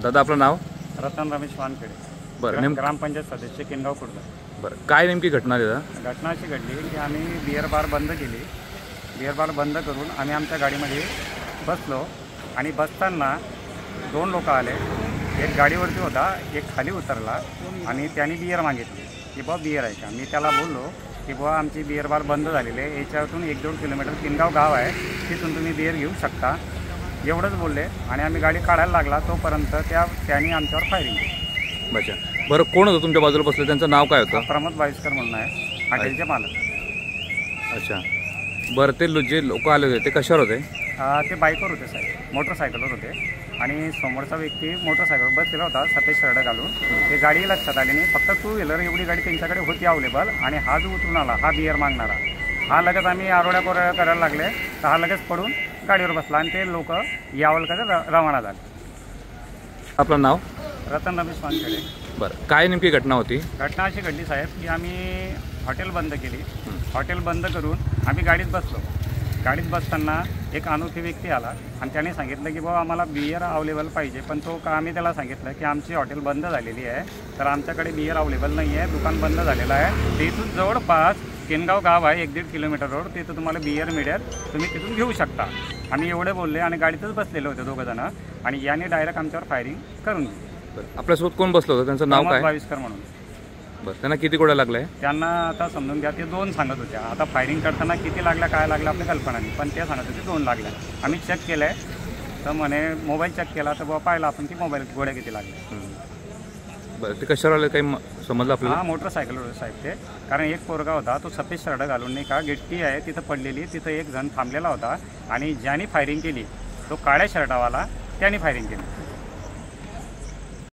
दादा आपलं नाव? रतन रमेश वानखेडे, बरं. ग्रामपंचायत सदस्य किनगाव खुर्द. बरं, काय नेमकी घटना दादा? घटना अशी घडली की आम्ही बिअर बार बंद केली. बिअर बार बंद करून आम्ही आमच्या गाडीमध्ये बसलो आणि बसताना 2 लोक आले. एक गाडीवरती होता, एक खाली उतरला आणि त्यांनी बिअर मागितली की बुवा बिअर आहे का. मी त्याला बोललो की बुवा आमची बिअर बार बंद झालेली आहे, याच्यातून 1-2 किलोमीटर किनगाव गाव आहे, तिथून तुम्ही बिअर घेऊ शकता, एवढंच बोलले. आणि आम्ही गाडी काढायला लागला तोपर्यंत त्यांनी आमच्यावर फायरिंग केली. अच्छा, बरं, कोण होतं तुमच्या बाजूला बसलं? त्यांचं नाव काय होतं? प्रमोद बाविस्कर म्हणून आहे, हॉटेलचे मालक. अच्छा, बरं, ते जे लोक आले होते ते कशावर होते? ते बाईकवर होते साहेब, मोटरसायकलवर होते. आणि समोरचा व्यक्ती मोटरसायकलवर बसलेला होता सफेद शर्ट घालून. ते गाडी लक्षात आली नाही, फक्त 2 व्हीलर एवढी गाडी त्यांच्याकडे होती अवेलेबल. आणि हा जो उतरून आला, हा बिअर मागणारा, हा लगेच आम्ही आरोड्या कोरड्या करायला लागले तर हा लगेच पडून गाडीवर बसला आणि ते लोक यावलकडे रवाना झाले. आपलं नाव? रतन रमेश वानखेडे. बरं, काय नेमकी घटना होती? घटना अशी घडली साहेब की आम्ही हॉटेल बंद केली. हॉटेल बंद करून आम्ही गाडीत बसलो. गाडीत बसताना एक अनोखी व्यक्ती आला आणि त्याने सांगितलं की बाबा आम्हाला बिअर अवेलेबल पाहिजे. पण तो का आम्ही त्याला सांगितलं की आमची हॉटेल बंद झालेली आहे, तर आमच्याकडे बिअर अवेलेबल नाही आहे, दुकान बंद झालेलं आहे. तिथून जवळपास किनगाव गाव आहे, 1-1.5 किलोमीटर रोड, तिथं तुम्हाला बिअर मिळेल, तुम्ही तिथून घेऊ शकता. आम्ही एवढे बोलले आणि गाडीतच बसलेले होते 2 जण. आणि याने डायरेक्ट आमच्यावर फायरिंग करून दिली. बरं, आपल्यासोबत कोण बसलं होतं? त्यांचं नाव काय? बाविस्कर म्हणून. बरं, त्यांना किती गोळ्या लागल्या? त्यांना आता समजून घ्या, ते 2 सांगत होत्या. आता फायरिंग करताना किती लागल्या काय लागलं आपल्या कल्पना नाही, पण ते सांगत होते 2 लागल्या. आम्ही चेक केलं आहे तर म्हणे मोबाईल चेक केला तर बाबा पाहिला आपण की मोबाईल गोळ्या किती लागल्या. बरं, ते कशावर आले काही समजलं आपल्याला? हां, मोटरसायकलवर साहेब ते. कारण एक पोरगा होता, तो सफेद शर्ट घालून नाही का, गिट्टी आहे तिथं पडलेली, तिथं एक जण थांबलेला होता आणि ज्याने फायरिंग केली तो काळ्या शर्टावाला, त्याने फायरिंग केली.